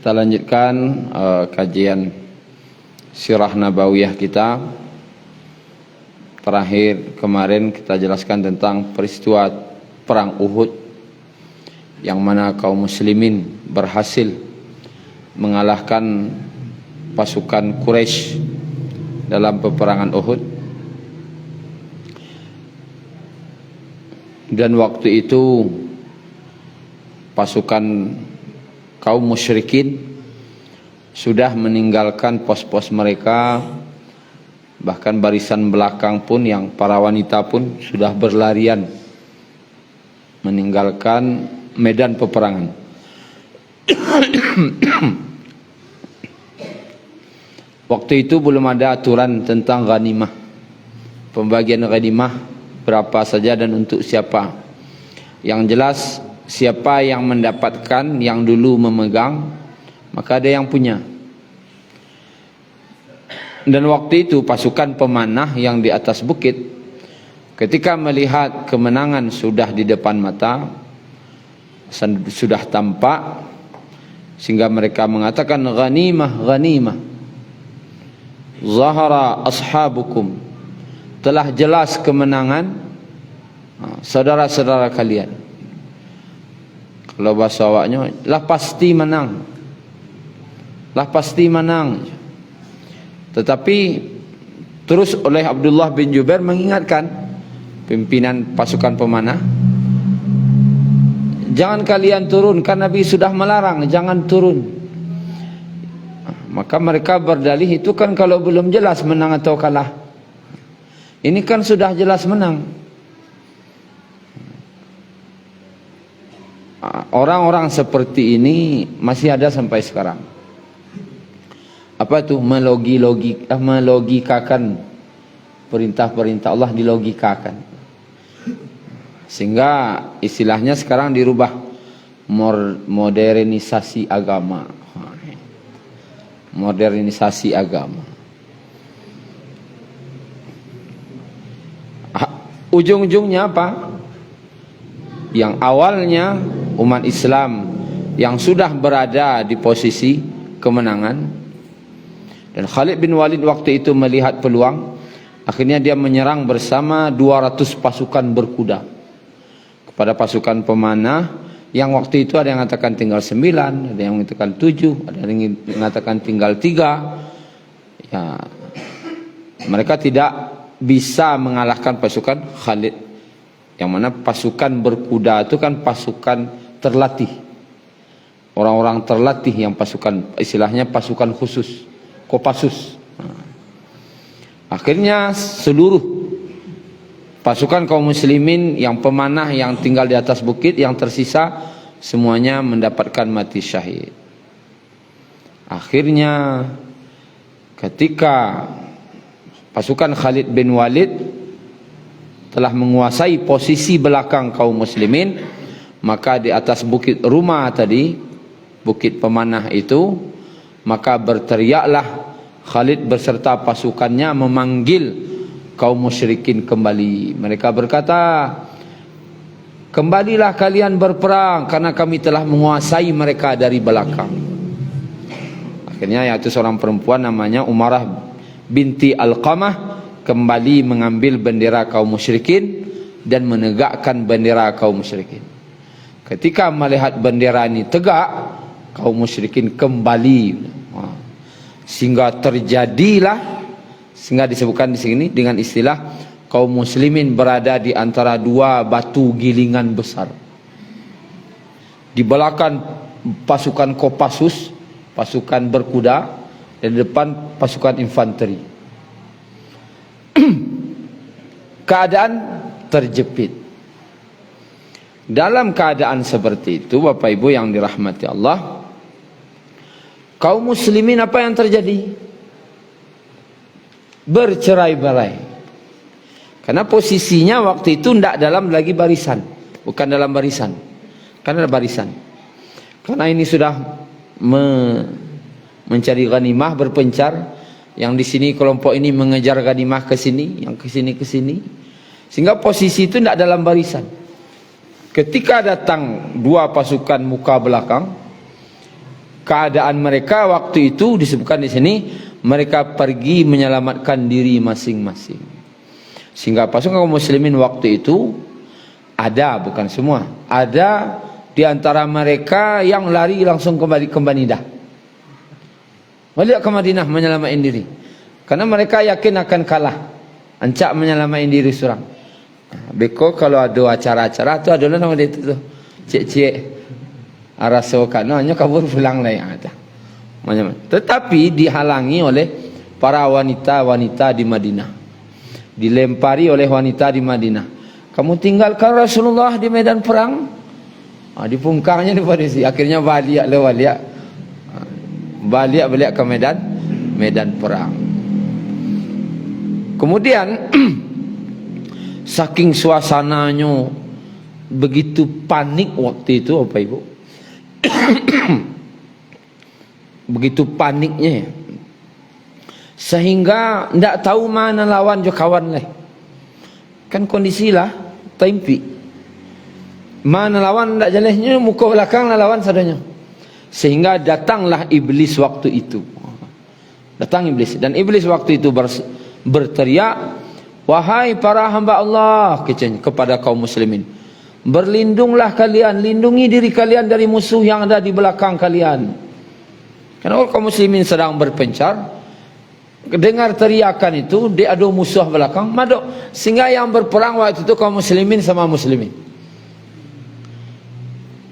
Kita lanjutkan kajian Sirah Nabawiyah kita. Terakhir kemarin kita jelaskan tentang peristiwa perang Uhud, yang mana kaum muslimin berhasil mengalahkan pasukan Quraisy dalam peperangan Uhud. Dan waktu itu pasukan kaum musyrikin sudah meninggalkan pos-pos mereka, bahkan barisan belakang pun, yang para wanita pun sudah berlarian meninggalkan medan peperangan. Waktu itu belum ada aturan tentang ghanimah, pembagian ghanimah berapa saja dan untuk siapa. Yang jelas siapa yang mendapatkan, yang dulu memegang, maka ada yang punya. Dan waktu itu pasukan pemanah yang di atas bukit, ketika melihat kemenangan sudah di depan mata, sudah tampak, sehingga mereka mengatakan ghanimah, ghanimah, zahara ashabukum, telah jelas kemenangan saudara-saudara kalian. Kalau bahasa awaknya, lah pasti menang, lah pasti menang. Tetapi terus oleh Abdullah bin Jubair mengingatkan pimpinan pasukan pemanah, jangan kalian turun, karena Nabi sudah melarang, jangan turun. Maka mereka berdalih, itu kan kalau belum jelas menang atau kalah. Ini kan sudah jelas menang. Orang-orang seperti ini masih ada sampai sekarang. Apa itu? Melogikakan perintah-perintah Allah, dilogikakan. Sehingga istilahnya sekarang dirubah, modernisasi agama. Modernisasi agama. Ujung-ujungnya apa? Yang awalnya umat Islam yang sudah berada di posisi kemenangan, dan Khalid bin Walid waktu itu melihat peluang, akhirnya dia menyerang bersama 200 pasukan berkuda kepada pasukan pemanah, yang waktu itu ada yang mengatakan tinggal 9, ada yang mengatakan 7, ada yang mengatakan tinggal 3. Ya, mereka tidak bisa mengalahkan pasukan Khalid, yang mana pasukan berkuda itu kan pasukan terlatih, orang-orang terlatih, yang pasukan, istilahnya pasukan khusus, Kopassus. Akhirnya seluruh pasukan kaum muslimin yang pemanah yang tinggal di atas bukit, yang tersisa, semuanya mendapatkan mati syahid. Akhirnya ketika pasukan Khalid bin Walid telah menguasai posisi belakang kaum muslimin, maka di atas bukit rumah tadi, bukit pemanah itu, maka berteriaklah Khalid beserta pasukannya memanggil kaum musyrikin kembali. Mereka berkata, kembalilah kalian berperang, karena kami telah menguasai mereka dari belakang. Akhirnya yaitu seorang perempuan namanya Umarah binti Alqamah kembali mengambil bendera kaum musyrikin dan menegakkan bendera kaum musyrikin. Ketika melihat bendera ini tegak, kaum musyrikin kembali, sehingga terjadilah, sehingga disebutkan di sini dengan istilah kaum muslimin berada di antara dua batu gilingan besar. Di belakang pasukan Kopassus, pasukan berkuda, dan di depan pasukan infanteri. Keadaan terjepit. Dalam keadaan seperti itu, Bapak Ibu yang dirahmati Allah, kaum muslimin apa yang terjadi? Bercerai-berai. Karena posisinya waktu itu tidak dalam lagi barisan, bukan dalam barisan, karena ada barisan. Karena ini sudah mencari ghanimah, berpencar, yang di sini kelompok ini mengejar ghanimah ke sini, yang ke sini ke sini, sehingga posisi itu tidak dalam barisan. Ketika datang dua pasukan muka belakang, keadaan mereka waktu itu disebutkan di sini, mereka pergi menyelamatkan diri masing-masing. Sehingga pasukan kaum muslimin waktu itu ada, bukan semua, ada di antara mereka yang lari langsung kembali ke Madinah. Balik ke Madinah menyelamatkan diri. Karena mereka yakin akan kalah. Ancak menyelamatkan diri seorang. Beko kalau ada acara-acara tu adalah nama dia tu. Cik-cik arasokan, hanya kabur pulang lah yang ada. Tetapi dihalangi oleh para wanita-wanita di Madinah. Dilempari oleh wanita di Madinah. Kamu tinggalkan Rasulullah di medan perang? Dipungkangnya di polisi. Akhirnya balik ke medan perang. Kemudian saking suasananya begitu panik waktu itu, Bapak Ibu. Begitu paniknya, sehingga tidak tahu mana lawan jo kawan lah. Kan kondisi lah tempi. Mana lawan tidak jelasnya, muka belakang lah lawan sadanya. Sehingga datanglah iblis waktu itu. Datang iblis, dan iblis waktu itu berteriak, wahai para hamba Allah, kepada kaum muslimin, berlindunglah kalian, lindungi diri kalian dari musuh yang ada di belakang kalian. Karena kaum muslimin sedang berpencar, dengar teriakan itu, dia ada musuh belakang, madok. Sehingga yang berperang waktu itu kaum muslimin sama muslimin.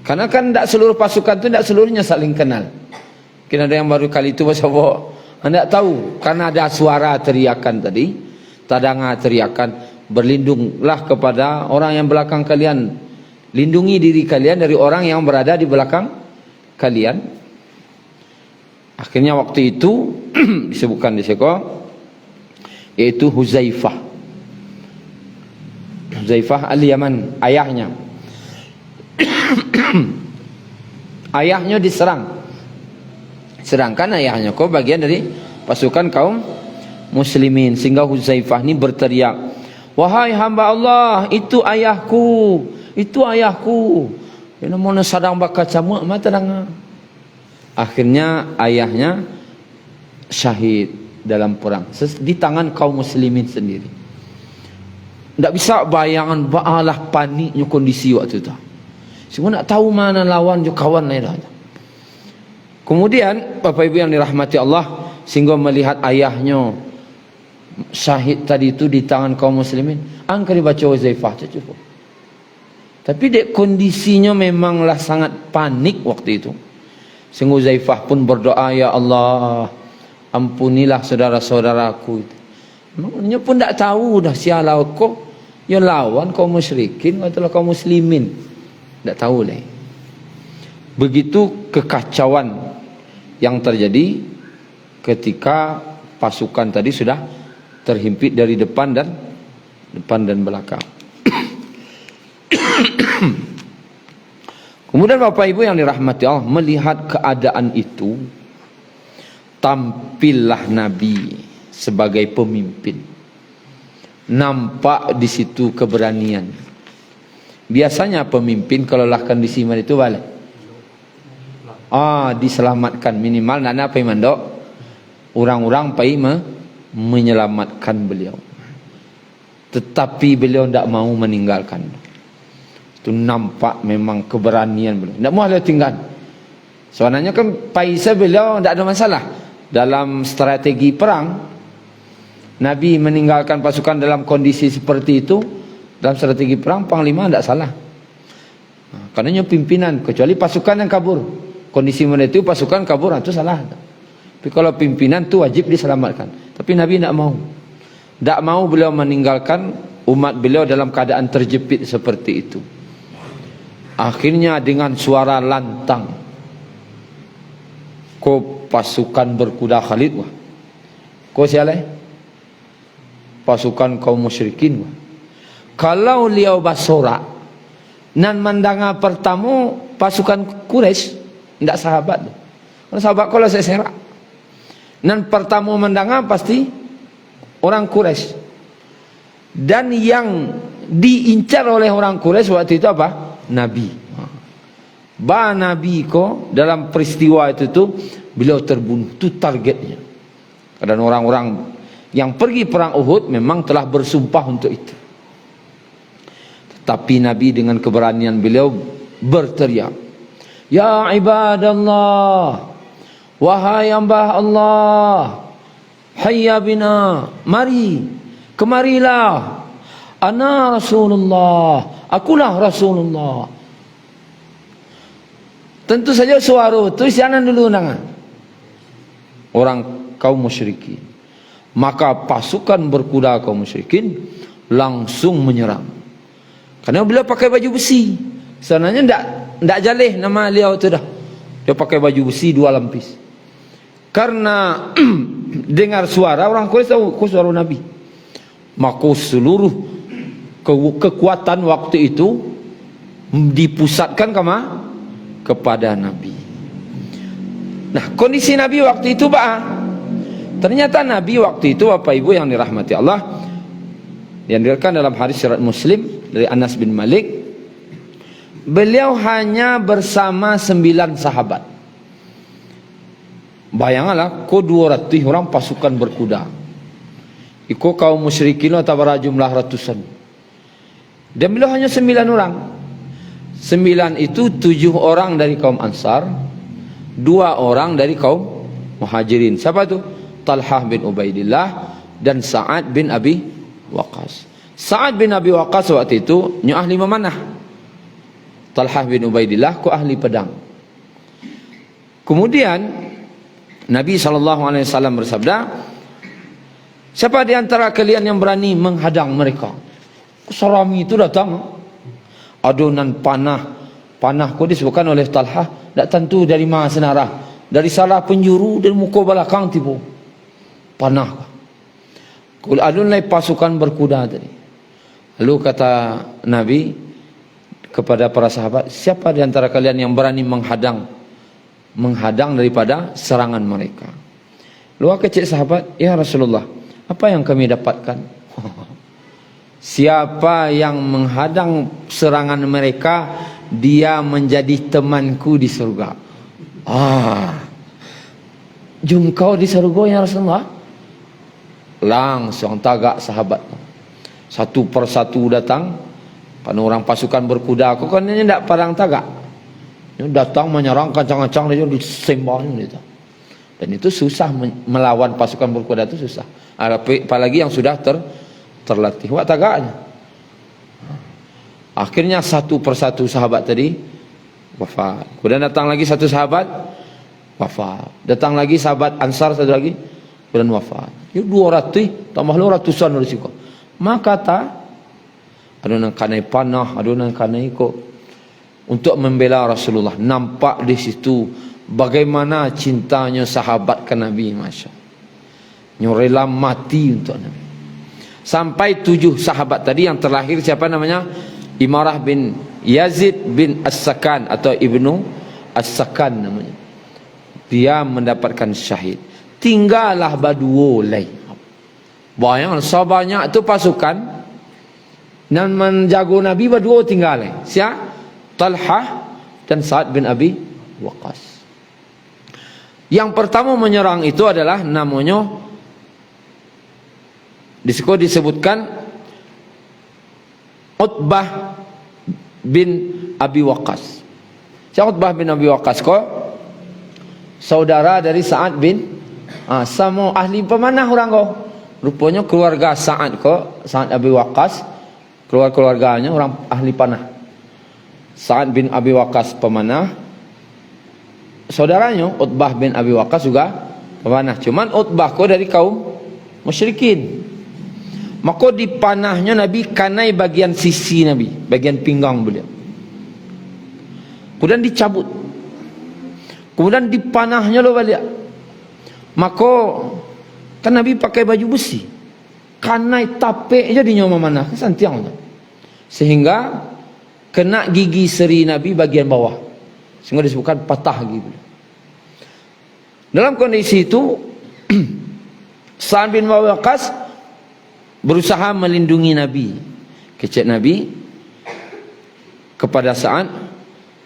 Karena kan tidak seluruh pasukan itu, tidak seluruhnya saling kenal. Mungkin ada yang baru kali itu bahasa anda tahu, karena ada suara teriakan tadi, tadanga teriakan, berlindunglah kepada orang yang belakang kalian, lindungi diri kalian dari orang yang berada di belakang kalian. Akhirnya waktu itu disebutkan di seko, yaitu Huzaifah al-Yaman, ayahnya. Ayahnya diserang. Sedangkan ayahnya kok bagian dari pasukan kaum muslimin. Sehingga Huzaifah ini berteriak, wahai hamba Allah, itu ayahku, itu ayahku. Ini mana sadang bakal camuk mata dang. Akhirnya ayahnya syahid dalam perang di tangan kaum muslimin sendiri. Tak bisa bayangan baalah paniknya kondisi waktu itu. Semua nak tahu mana lawan jo kawan lain dah. Kemudian Bapak Ibu yang dirahmati Allah, sehingga melihat ayahnya syahid tadi itu di tangan kaum muslimin, angkat dibaca Huzaifah cukup. Tapi dek kondisinya memanglah sangat panik waktu itu. Sehingga Huzaifah pun berdoa, ya Allah, ampunilah saudara-saudaraku. Maknanya pun tak tahu dah siapa kok yang lawan kaum musyrikin atau kaum muslimin. Tak tahu lah. Begitu kekacauan yang terjadi ketika pasukan tadi sudah terhimpit dari depan dan belakang. Kemudian Bapak Ibu yang dirahmati Allah, melihat keadaan itu, tampillah Nabi sebagai pemimpin. Nampak di situ keberanian. Biasanya pemimpin kalau lah kondisi mana itu balik. Diselamatkan minimal nana pai mandok. Orang-orang pai menyelamatkan beliau. Tetapi beliau tidak mau meninggalkan. Itu nampak memang keberanian beliau. Tidak mau beliau tinggal. Sebenarnya kan paisa beliau tidak ada masalah. Dalam strategi perang, Nabi meninggalkan pasukan dalam kondisi seperti itu. Dalam strategi perang, panglima tidak salah. Karena pimpinan, kecuali pasukan yang kabur. Kondisi mana itu pasukan kabur, itu salah. Tapi kalau pimpinan itu wajib diselamatkan. Tapi Nabi tidak mau. Tidak mau beliau meninggalkan umat beliau dalam keadaan terjepit seperti itu. Akhirnya dengan suara lantang, ko pasukan berkuda Khalid wah. Ko siapa? Pasukan kaum musyrikin wah. Kalau liau basora nan mandanga pertama pasukan Quraisy tidak sahabat. Kalau sahabat kalau saya serak. Nan pertama mandanga pasti orang Quraisy. Dan yang diincar oleh orang Quraisy waktu itu apa? Nabi. Ba Nabi ko dalam peristiwa itu tu beliau terbunuh. Itu targetnya. Dan orang-orang yang pergi perang Uhud memang telah bersumpah untuk itu. Tetapi Nabi dengan keberanian beliau berteriak, "Ya ibadallah, wahai hamba Allah, hayya bina, mari, kemarilah. Ana Rasulullah, akulah Rasulullah." Tentu saja suara itu isianan dulu nangan orang kaum musyrikin. Maka pasukan berkuda kaum musyrikin langsung menyerang. Karena beliau pakai baju besi. Sebenarnya tidak jalih nama beliau itu dah. Dia pakai baju besi 2 lapis. Karena dengar suara, orang Quraisy tahu suara Nabi. Maka seluruh kekuatan waktu itu dipusatkan kepada Nabi. Nah, kondisi Nabi waktu itu ternyata Nabi waktu itu, Bapak Ibu yang dirahmati Allah, yang diriwayatkan dalam hadis riwayat Muslim dari Anas bin Malik, beliau hanya bersama 9 sahabat. Bayangkanlah, ko 200 orang pasukan berkuda. Iko kaum musyrikin atau jumlah ratusan. Dan beliau hanya 9 orang. 9 itu 7 orang dari kaum Ansar, 2 orang dari kaum Muhajirin. Siapa itu? Talhah bin Ubaidillah dan Sa'ad bin Abi Waqqas. Sa'ad bin Abi Waqqas waktu itu ahli memanah. Talhah bin Ubaidillah ku ahli pedang. Kemudian Nabi SAW bersabda, siapa di antara kalian yang berani menghadang mereka? Sarami itu datang, adunan panah ku disebutkan oleh Talhah, tak tentu dari mana senarah, dari salah penjuru dan muka belakang tipu panah. Kul adunai pasukan berkuda tadi. Lalu kata Nabi kepada para sahabat, siapa di antara kalian yang berani menghadang daripada serangan mereka? Lalu kecil sahabat, ya Rasulullah, apa yang kami dapatkan? Siapa yang menghadang serangan mereka, dia menjadi temanku di surga. Jungkau di surga ya Rasulullah? Langsung tagak sahabat. Satu persatu datang. Karena orang pasukan berkuda, aku kan ini tidak padang tagak. Ini datang menyerang kancang-kancang dia disembahnya gitu. Dan itu susah melawan pasukan berkuda, itu susah. Apalagi yang sudah terlatih. Wak tagaknya. Akhirnya satu persatu sahabat tadi wafat. Kemudian datang lagi satu sahabat wafat. Datang lagi sahabat Ansar satu lagi, kemudian wafat. Itu 200 tambah ratusan risiko. Maka adunan kanai panah, adunan kanai kok untuk membela Rasulullah. Nampak di situ bagaimana cintanya sahabat ke Nabi, masya. Rela mati untuk Nabi. Sampai 7 sahabat tadi yang terlahir, siapa namanya? Imarah bin Yazid bin As-Sakan atau Ibnu As-Sakan namanya. Dia mendapatkan syahid. Tinggallah baduo lain. Bayangkan sebanyak itu pasukan dan menjaga Nabi berdua tinggal. Siapa? Talhah dan Sa'ad bin Abi Waqqas. Yang pertama menyerang itu adalah namanya disebutkan Utbah bin Abi Waqqas. Siapa Utbah bin Abi Waqqas kok? Saudara dari Sa'ad bin sama ahli pemanah orang kau. Rupanya keluarga Sa'ad kok, Sa'ad Abi Waqqas, keluarganya orang ahli panah. Sa'ad bin Abi Waqqas pemanah. Saudaranya Utbah bin Abi Waqqas juga pemanah. Cuman Utbah kok dari kaum musyrikin. Maka di panahnya Nabi kanai bagian sisi Nabi, bagian pinggang beliau. Kemudian dicabut. Kemudian di panahnya lo balik. Maka kan Nabi pakai baju besi, kanai tapek je di nyawa mana kesantiang tu, sehingga kena gigi seri Nabi bagian bawah, sehingga disebutkan patah gigi. Dalam kondisi itu Sa'ad bin Abi Waqqas berusaha melindungi Nabi. Kecek Nabi kepada Sa'ad,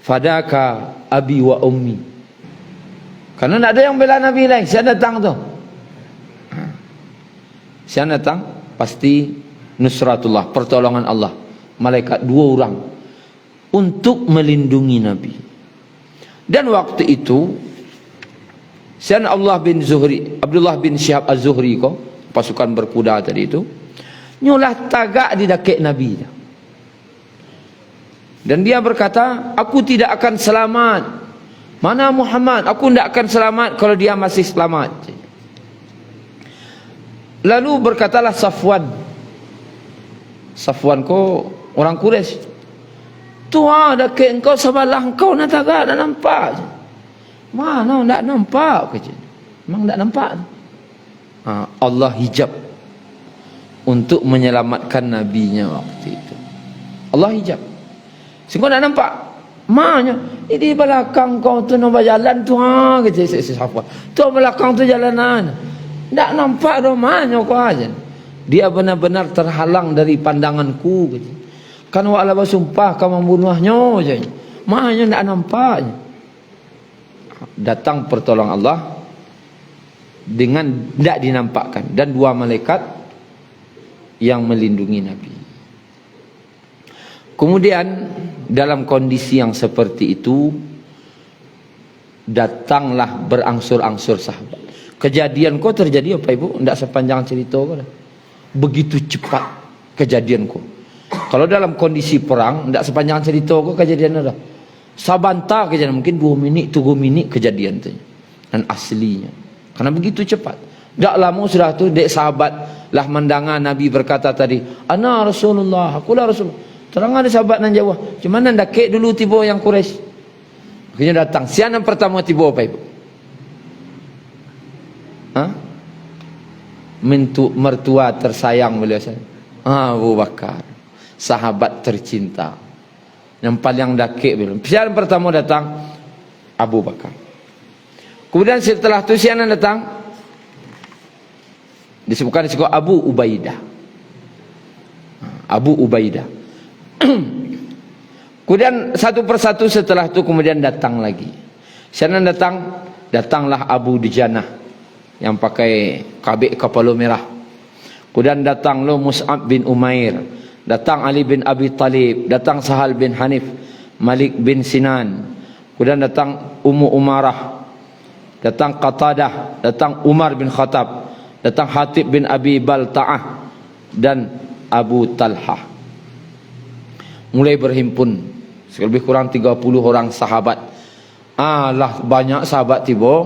Fadaka abi wa ummi. Karena tak ada yang bela Nabi lain. Siapa datang tu? Siapa datang? Pasti nusratullah, pertolongan Allah. Malaikat 2 orang untuk melindungi Nabi. Dan waktu itu Sayyidina Abdullah bin Syihab Az-Zuhri ko, pasukan berkuda tadi itu, nyulah tagak di dakik Nabi. Dan dia berkata, aku tidak akan selamat. Mana Muhammad? Aku tidak akan selamat kalau dia masih selamat. Lalu berkatalah Safwan. Safwan ko orang Quraisy. Tuhan dakik engkau sabalah engkau nak tagak, nak nampak. Mana tak nampak ke? Memang tak nampak. Allah hijab untuk menyelamatkan nabinya waktu itu. Allah hijab. Sehingga tak nampak. Mana? Di belakang kau tu nak berjalan tu kata Safwan. Tu belakang tu jalanan. Tak nampak dah mana kau aja. Dia benar-benar terhalang dari pandanganku. Kan Allah bersumpah kau membunuhnya je. Mana tak nampak. Datang pertolongan Allah dengan tidak dinampakkan, dan 2 malaikat yang melindungi Nabi. Kemudian dalam kondisi yang seperti itu datanglah berangsur-angsur sahabat. Kejadian kau terjadi apa ibu? Tidak sepanjang cerita kau dah. Begitu cepat kejadian kau. Kalau dalam kondisi perang tidak sepanjang cerita kau kejadian dah. Sabanta kejadian, mungkin 2 minit 3 minit kejadian tu. Dan aslinya karena begitu cepat. Tak lama sudah tu dek sahabat lah mendengar Nabi berkata tadi, ana Rasulullah, akulah Rasulullah. Terang ada sahabat nan jawab, macam mana dakik dulu tiba yang Quraisy. Akhirnya datang. Siapa yang pertama tiba apa ibu? Mertua tersayang beliau saya. Abu Bakar, sahabat tercinta. Yang paling dakik beliau. Siapa yang pertama datang? Abu Bakar. Kemudian setelah itu siapa yang datang? Disebutkan Abu Ubaidah. Abu Ubaidah. Kemudian satu persatu setelah itu kemudian datang lagi. Siapa yang datang? Datanglah Abu Dujanah yang pakai kabik kepala merah. Kemudian datang lo Mus'ab bin Umair, datang Ali bin Abi Talib, datang Sahal bin Hanif, Malik bin Sinan, kemudian datang Ummu Umarah, datang Qatadah, datang Umar bin Khattab, datang Hatib bin Abi Balta'ah, dan Abu Talhah. Mulai berhimpun lebih kurang 30 orang sahabat. Lah banyak sahabat tiba,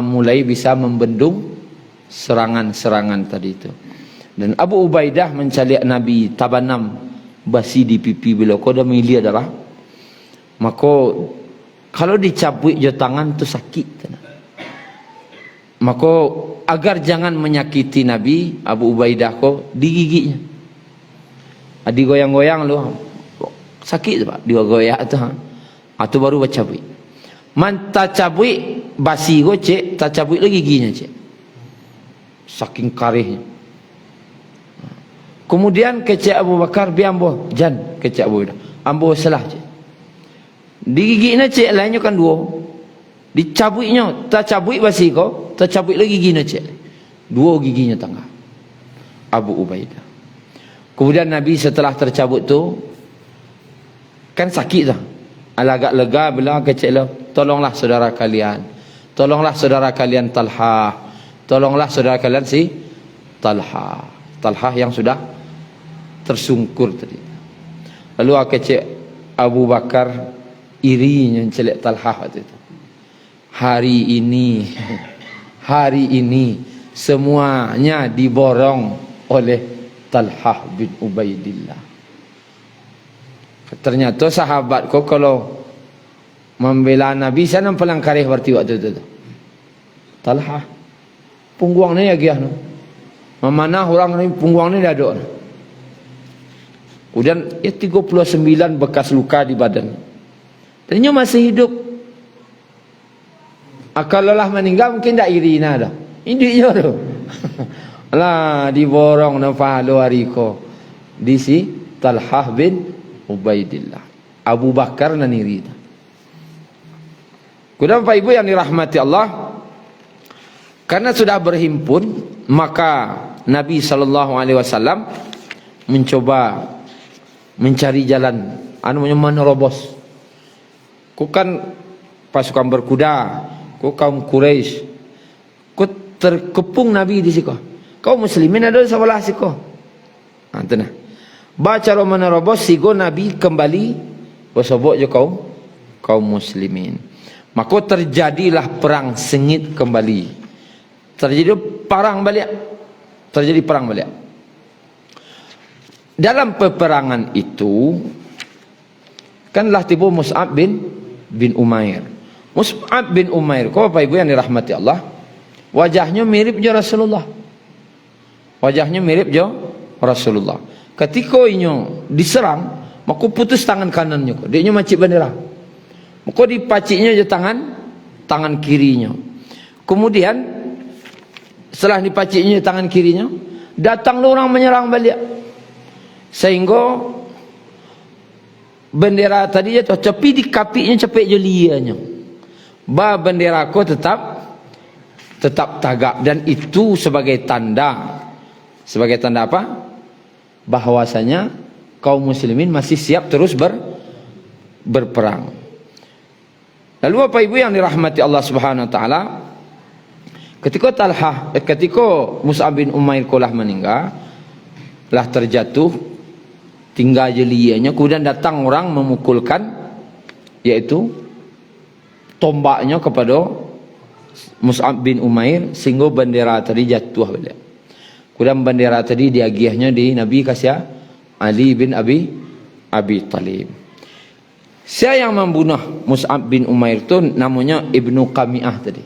mulai bisa membendung serangan-serangan tadi itu. Dan Abu Ubaidah mencaliak Nabi tabanam basi di pipi beliau. Kau dah milia darah. Maka kalau dicabut je tangan tu sakit. Maka agar jangan menyakiti Nabi, Abu Ubaidah ko digiginya. Digoyang-goyang lu. Sakit pak dia goyak tu. Itu baru bercabut. Man tak cabut basi go cek, tak cabut lagi giginya cek. Saking karihnya. Kemudian kecek Abu Bakar bi ambo jan kecek Abu Bakar. Ambo salah cek. Digigina cek lainnya kan 2. Dicabutnya, tak cabut basi ko, tak cabut lagi giginya cek. 2 giginya tengah. Abu Ubaidah. Kemudian Nabi setelah tercabut tu kan sakit dah. Agak lega bila kecek lah. Tolonglah saudara kalian. Tolonglah saudara kalian Talha. Tolonglah saudara kalian si Talha. Talha yang sudah tersungkur tadi. Lalu kecek Abu Bakar irinya celek Talha waktu itu. Hari ini semuanya diborong oleh Talha bin Ubaidillah. Ternyata sahabat kau kalau membela Nabi sana paling karih berarti waktu itu. Talha. Pungguang ni ya giah no. Memanah orang ni pungguang ni dah ada. Kemudian 39 bekas luka di badan. Ternyata masih hidup. Kalau lah meninggal mungkin tak irina dah. Indiknya tu. Lah diborong na pahala hariko. Di si Talha bin Ubaidillah. Abu Bakar naniri. Kemudian Bapak Ibu yang dirahmati Allah, karena sudah berhimpun, maka Nabi SAW mencoba mencari jalan menerobos. Ku kan pasukan berkuda, ku kaum Quraisy, ku terkepung Nabi di situ. Kau muslimin ada di sebelah situ. Nah, baca menerobos sigo Nabi kembali bersobok je kaum muslimin. Maka terjadilah perang sengit kembali. Terjadi perang balik. Dalam peperangan itu kanlah tiba Mus'ab bin Umair. Mus'ab bin Umair, kau Bapak Ibu yang dirahmati Allah, wajahnya mirip je Rasulullah. Ketika inyo diserang, maka putus tangan kanannya. Dia macik bendera. Maka dipaciknya je tangan kirinya. Kemudian setelah dipaciknya tangan kirinya, datanglah orang menyerang balik. Sehingga bendera tadi jatuh, tapi di kapiknya cepet je lianya. Bendera ko tetap tagak, dan itu sebagai tanda apa? Bahwasanya kaum muslimin masih siap terus berperang. Lalu Bapak Ibu yang dirahmati Allah Subhanahu wa taala, ketika Mus'ab bin Umair kolah meninggal, lah terjatuh, tinggal jelianya, kemudian datang orang memukulkan, yaitu tombaknya kepada Mus'ab bin Umair, sehingga bendera tadi jatuh balik. Kemudian bendera tadi diagiahnya di Nabi kasih Ali bin Abi Talib. Siapa yang membunuh Mus'ab bin Umair itu namanya Ibnu Qami'ah tadi,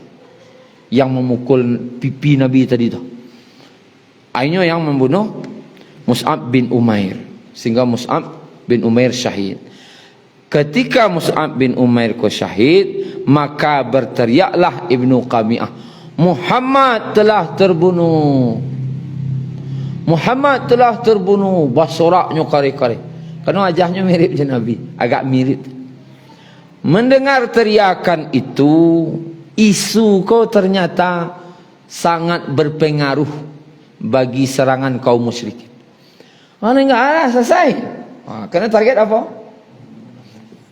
yang memukul pipi Nabi tadi tu. Akhirnya yang membunuh Mus'ab bin Umair, sehingga Mus'ab bin Umair syahid. Ketika Mus'ab bin Umair ko syahid, maka berteriaklah Ibnu Qami'ah, Muhammad telah terbunuh. Muhammad telah terbunuh. Basoraknya kari-kari, karena wajahnya mirip je Nabi, agak mirip. Mendengar teriakan itu, isu kau ternyata sangat berpengaruh bagi serangan kaum musyrikin. Enggak ada selesai. Karena target apa?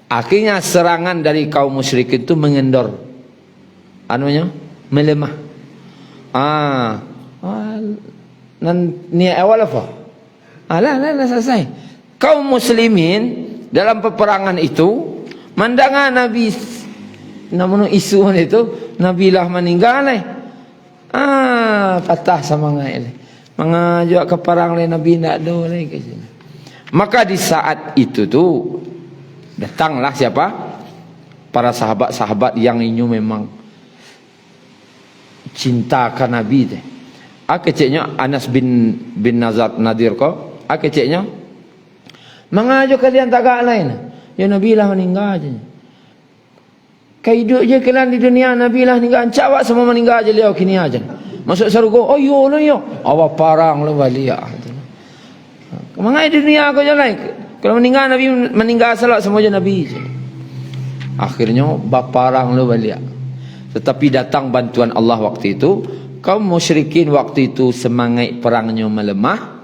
Akhirnya serangan dari kaum musyrikin itu mengendor, melemah. Niat awal apa? Lah selesai. Kaum muslimin dalam peperangan itu mendengar Nabi, namun isu itu Nabi lah meninggal. Patah semangat. Mengajak ke perang lain Nabi tidak ada lagi. Maka di saat itu tu datanglah siapa? Para sahabat-sahabat yang ini memang cintakan Nabi deh. Keciknya Anas bin Nadir ko. Keciknya mengajak kalian tagak lain. Ya Nabi lah meninggal aja. Hidup je kalian di dunia, Nabi lah meninggal. Cawak semua meninggal aja liau kini aja. Masuk surga, oh yo lo yo, awak parang lo balik. Mengai di dunia aku jalan. Kalau meninggal Nabi meninggal salat semua je Nabi. Akhirnya baparang lo balik. Tetapi datang bantuan Allah waktu itu. Kaum musyrikin waktu itu semangat perangnya melemah,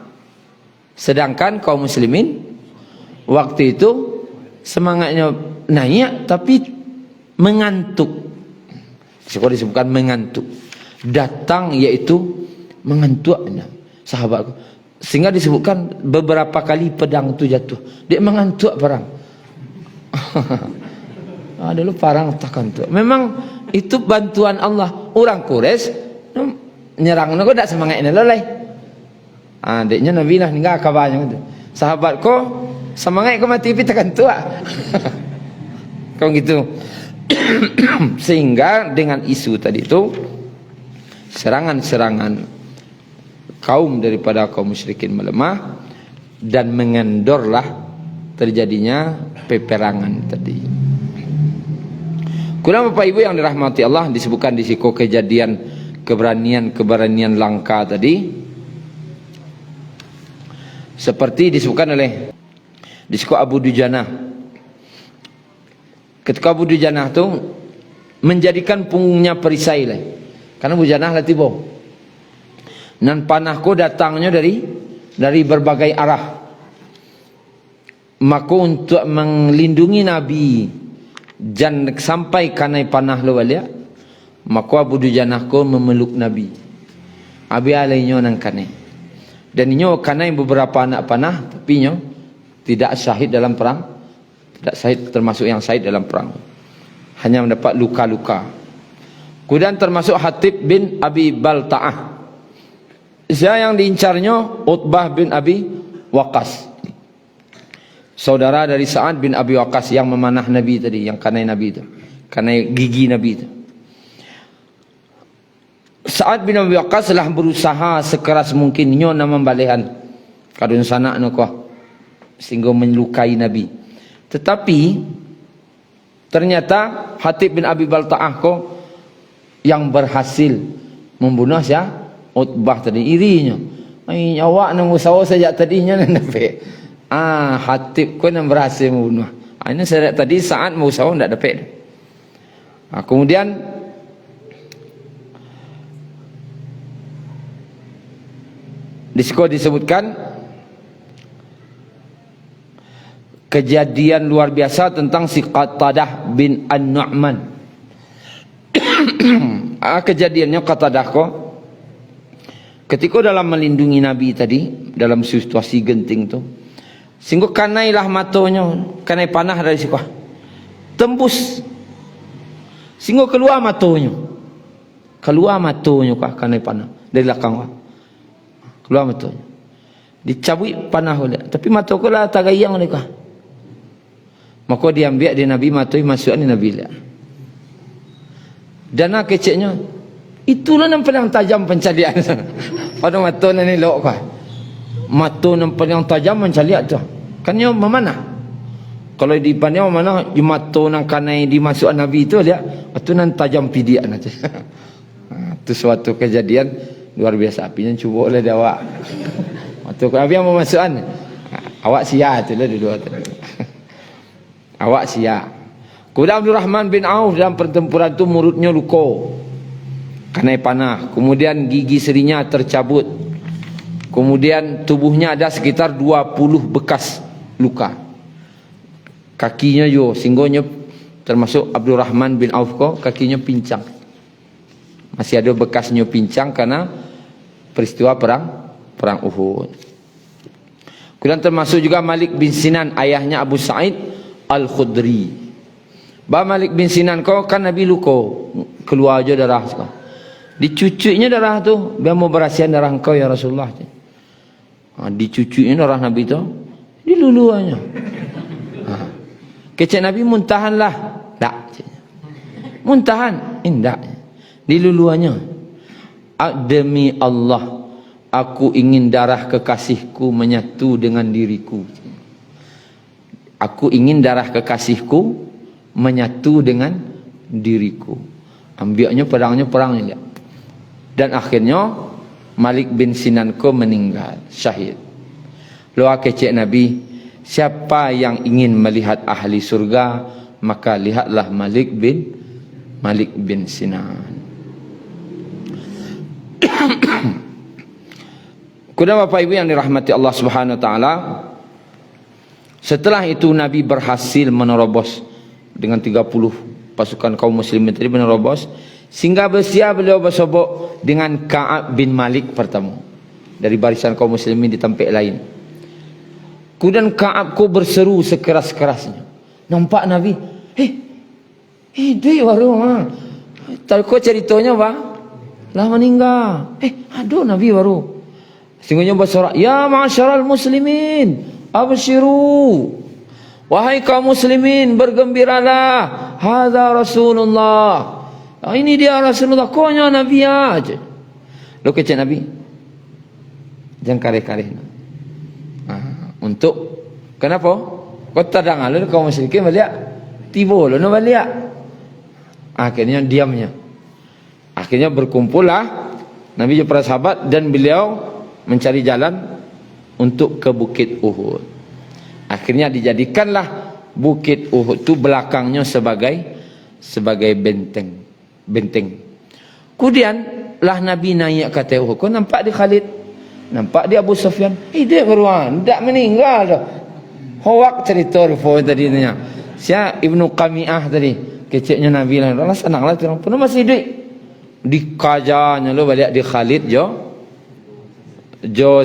sedangkan kaum muslimin waktu itu semangatnya naik tapi mengantuk. Sekolah disebutkan mengantuk. Datang yaitu mengantuk sahabat, sehingga disebutkan beberapa kali pedang itu jatuh. Dia mengantuk perang. Dulu perang tak kantuk. Memang itu bantuan Allah. Orang Quraisy nyerang nak tak semangat ini lelai. Adiknya Nabi lah ninggal kabarnya itu. Sahabat ko semangat ko mati tapi takkan tua. Kau gitu. Sehingga dengan isu tadi itu, serangan-serangan kaum daripada kaum musyrikin melemah dan mengendorlah terjadinya peperangan tadi. Kurang Bapak Ibu yang dirahmati Allah, disebutkan di siku kejadian keberanian langka tadi, seperti disebutkan oleh di siku Abu Dujanah. Ketika Abu Dujanah tu menjadikan punggungnya perisai lah. Karena bujanah lah tiba. Dan panahku datangnya dari berbagai arah. Maka untuk melindungi Nabi jan sampai kanai panah lo walia, maka Abu Dujanah ko memeluk Nabi. Abi alainya nang kanai. Dan inyo kanai beberapa anak panah, tapi inyo tidak syahid dalam perang. Tidak syahid, termasuk yang syahid dalam perang. Hanya mendapat luka-luka. Kemudian termasuk Hatib bin Abi Balta'ah. Siapa yang diincarnya? Utbah bin Abi Waqqas. Saudara dari Sa'ad bin Abi Waqqas yang memanah Nabi tadi, yang kanai Nabi itu. Kanai gigi Nabi itu. Sa'ad bin Abi Waqqas telah berusaha sekeras mungkin nyona membalihan kadun sanak nukoh sehingga melukai Nabi. Tetapi ternyata Hatib bin Abi Balta'ah ko yang berhasil membunuh siapa? Utbah tadi, irinya. Ai awak nang usaha saja tadinya dapat. Hatib ko yang berhasil membunuh. Ini saya tadi saat mau usaha tidak dapat. Kemudian disebutkan kejadian luar biasa tentang si Qatadah bin An-Nu'man. Kejadiannya Qatadah ko ketika dalam melindungi Nabi tadi dalam situasi genting tu, sehingga kanailah matanya, kanai panah dari siku tembus sehingga keluar matanya kah kanai panah dari belakang keluar matanya, dicabut panah oleh, tapi mata ko lah tagayang oleh kah, maka diambil di Nabi matanya masuk di Nabi lah. Dana keceknya itulah yang paling tajam pencalian. Pada mata ni lok kah, mata yang paling tajam mencalian tu kan dia memanah. Kalau di pandang mana mata nang kanai dimasukkan Nabi itu dia itu nan tajam pidiak nanti. Itu suatu kejadian luar biasa. Apinya cuba oleh dia awak. Mata Nabi yang memasukkan awak sia tu lah dua tu. Awak sia. Kemudian Abdul Rahman bin Auf dalam pertempuran itu mulutnya luka kanai panah, kemudian gigi serinya tercabut, kemudian tubuhnya ada sekitar 20 bekas luka, kakinya yo singgonya termasuk Abdul Rahman bin Auf ko kakinya pincang, masih ada bekasnya pincang karena peristiwa perang Uhud. Kemudian termasuk juga Malik bin Sinan, ayahnya Abu Sa'id Al-Khudri. Malik bin Sinan ko kan Nabi luka keluar aja darah sekarang. Dicucuknya darah tu, biar mau berasihan darah engkau ya Rasulullah. Dicucuknya darah Nabi tu, diluluannya. Kecek Nabi muntahanlah, tak. Muntahan, indah. Diluluannya. Demi Allah, aku ingin darah kekasihku menyatu dengan diriku. Aku ingin darah kekasihku menyatu dengan diriku. Ambilnya pedangnya perang ini. Dan akhirnya Malik bin Sinan ko meninggal syahid. Doa kecek Nabi, siapa yang ingin melihat ahli surga, maka lihatlah Malik bin Sinan. Kemudian Bapak Ibu yang dirahmati Allah Subhanahu wa taala, setelah itu Nabi berhasil menerobos dengan 30 pasukan kaum muslimin tadi, menerobos sehingga bersiap beliau bersobok dengan Ka'ab bin Malik pertama dari barisan kaum muslimin di tempat lain. Kemudian Ka'ab ko berseru sekeras-kerasnya. Nampak Nabi, dia baru tahu ko ceritanya bah lah meninggal. Aduh Nabi baru. Sehingga bersorak, ya ma'asyaral muslimin, absyiru. Wahai kaum muslimin, bergembiralah. Hadza Rasulullah. Ini dia Rasulullah, konya Nabi aja. Lo kecek Nabi, jangan kare-kare. Untuk kenapa? Kau tadang lalu kaum musyrikin balik, tiba lo balik. Akhirnya diamnya. Akhirnya berkumpullah Nabi dan para sahabat dan beliau mencari jalan untuk ke Bukit Uhud. Akhirnya dijadikanlah Bukit Uhud itu belakangnya sebagai sebagai benteng. Kemudian lah Nabi naik ke atas Uhud. Kau nampak di Khalid, nampak di Abu Sufyan, dia beruan, tak meninggal dah. Hoak cerita rupanya tadi tanya. Sia Ibnu Qami'ah tadi, keceknya Nabi lah. Allah senanglah tu orang pun masih hidup. Dikajarnya lo balik di Khalid jo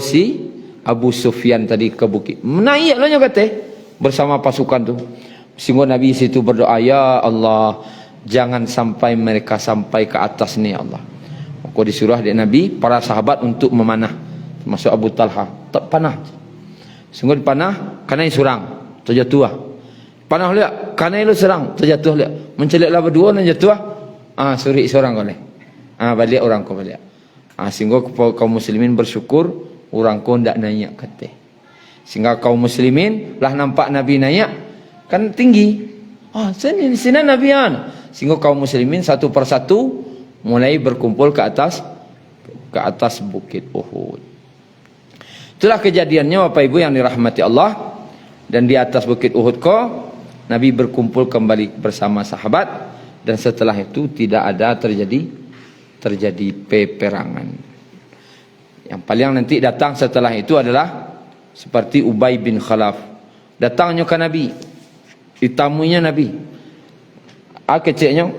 si Abu Sufyan tadi ke bukit. Menaik lah nya kata bersama pasukan tu. Sehingga Nabi situ berdoa, ya Allah, jangan sampai mereka sampai ke atas ni ya Allah. Maka disuruh dia Nabi para sahabat untuk memanah. Termasuk Abu Talha, tak panah. Sungguh panah kerana surang, terjatuh. Panah lihat kerana lu serang, terjatuh lihat. Menceliklah berdua dan jatuh. Suri seorang kau ni. Balik orang kau balik. Sehingga kaum muslimin bersyukur orang kau ndak naik kata. Sehingga kaum muslimin lah nampak Nabi naik kan tinggi. Sini Nabi an. Sehingga kaum muslimin satu persatu mulai berkumpul ke atas bukit Uhud. Itulah kejadiannya Bapak Ibu yang dirahmati Allah. Dan di atas bukit Uhud Nabi berkumpul kembali bersama sahabat, dan setelah itu tidak ada terjadi peperangan. Yang paling nanti datang setelah itu adalah seperti Ubay bin Khalaf. Datangnya ke Nabi, ditamuinya Nabi. Keceknya,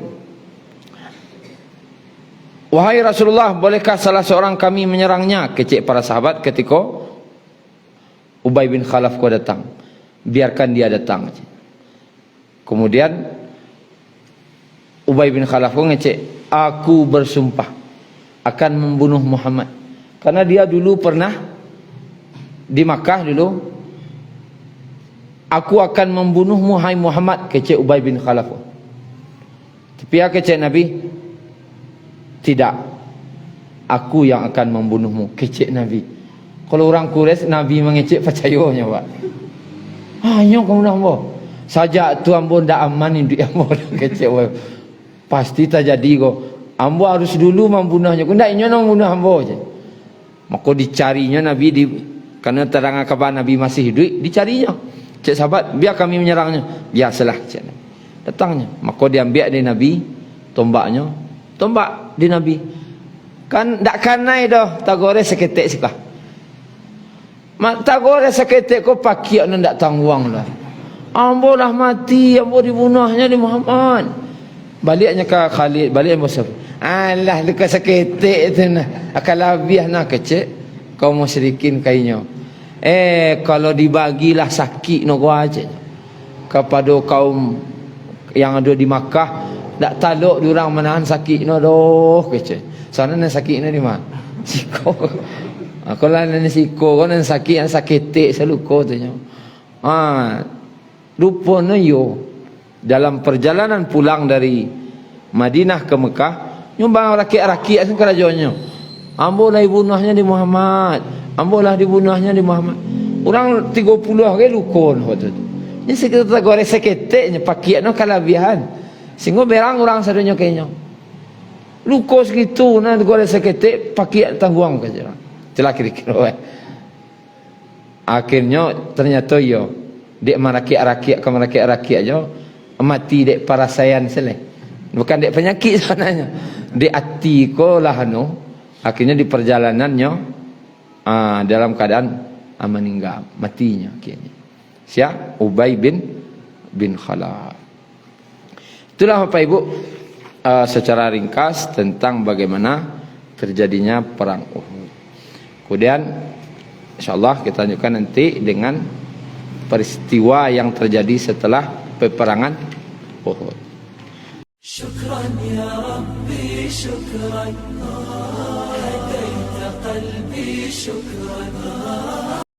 wahai Rasulullah, bolehkah salah seorang kami menyerangnya? Kecek para sahabat ketika Ubay bin Khalaf datang. Biarkan dia datang. Kemudian Ubay bin Khalaf ngecek, aku bersumpah akan membunuh Muhammad. Karena dia dulu pernah di Makkah dulu. Aku akan membunuhmu hai Muhammad, kecek Ubay bin Khalaf. Tapi kecek Nabi, tidak, aku yang akan membunuhmu, kecek Nabi. Kalau orang Quraisy Nabi mengecek percayanya Pak. Hanya kamu nak apa? Saja tu ambo ndak aman ini ambo kecek. Pasti terjadi kok. Ambo harus dulu membunuhnya. Ku ndak inyo membunuh ambo je. Maka dicarinya Nabi karena terang kabar Nabi masih hidup, dicarinya. Cik sahabat, biar kami menyerangnya. Biasalah cik. Datangnya. Maka diambil dari Nabi tombaknya. Tombak di Nabi. Kan ndak kanai dah, tagore seketik sikah. Mak tagore seketik ko pakiak ndak tangguang dah. Ambo dah mati, ambo dibunuhnya di Muhammad. Baliknya ke Khalid, balik Abu Sufyan. Alah dekat seketik tu nah. Akal labiah nak kecek kaum musyrikin kainyo. Kalau dibagilah sakit nak aja kepada kaum yang ada di Makkah, tak taluk diorang menahan sakit no doh kecek. Sana nak sakit ni di mana? Siko. Kalau nak siko, kalau nak sakit seluko tu nya. Rupanya yo dalam perjalanan pulang dari Madinah ke Mekah, nyumbang rakyat-rakyat ke kerajaannya. Ambo lah dibunuhnya di Muhammad. Ambo lah dibunuhnya di Muhammad. Orang 30 hari lukon waktu tu. Ini sekitar goreng seketeknya pakian no kalabihan. Sehingga berang orang sadunya kayaknya. Luko segitu nah goreng seketek pakian tangguang saja. Itulah kira-kira. Akhirnya ternyata yo dek marakyat-rakyat ke marakyat-rakyat aja mati dek parasayan seleh. Bukan dek penyakit sebenarnya. Dek hati ko lah akhirnya di perjalanannya dalam keadaan meninggal, matinya akhirnya. Siapa? Ubay bin Khalaf. Itulah Bapak Ibu secara ringkas tentang bagaimana terjadinya perang Uhud. Kemudian insyaallah kita lanjutkan nanti dengan peristiwa yang terjadi setelah peperangan Uhud. Syukran ya Rabbi, syukran hadaita qalbi, syukran.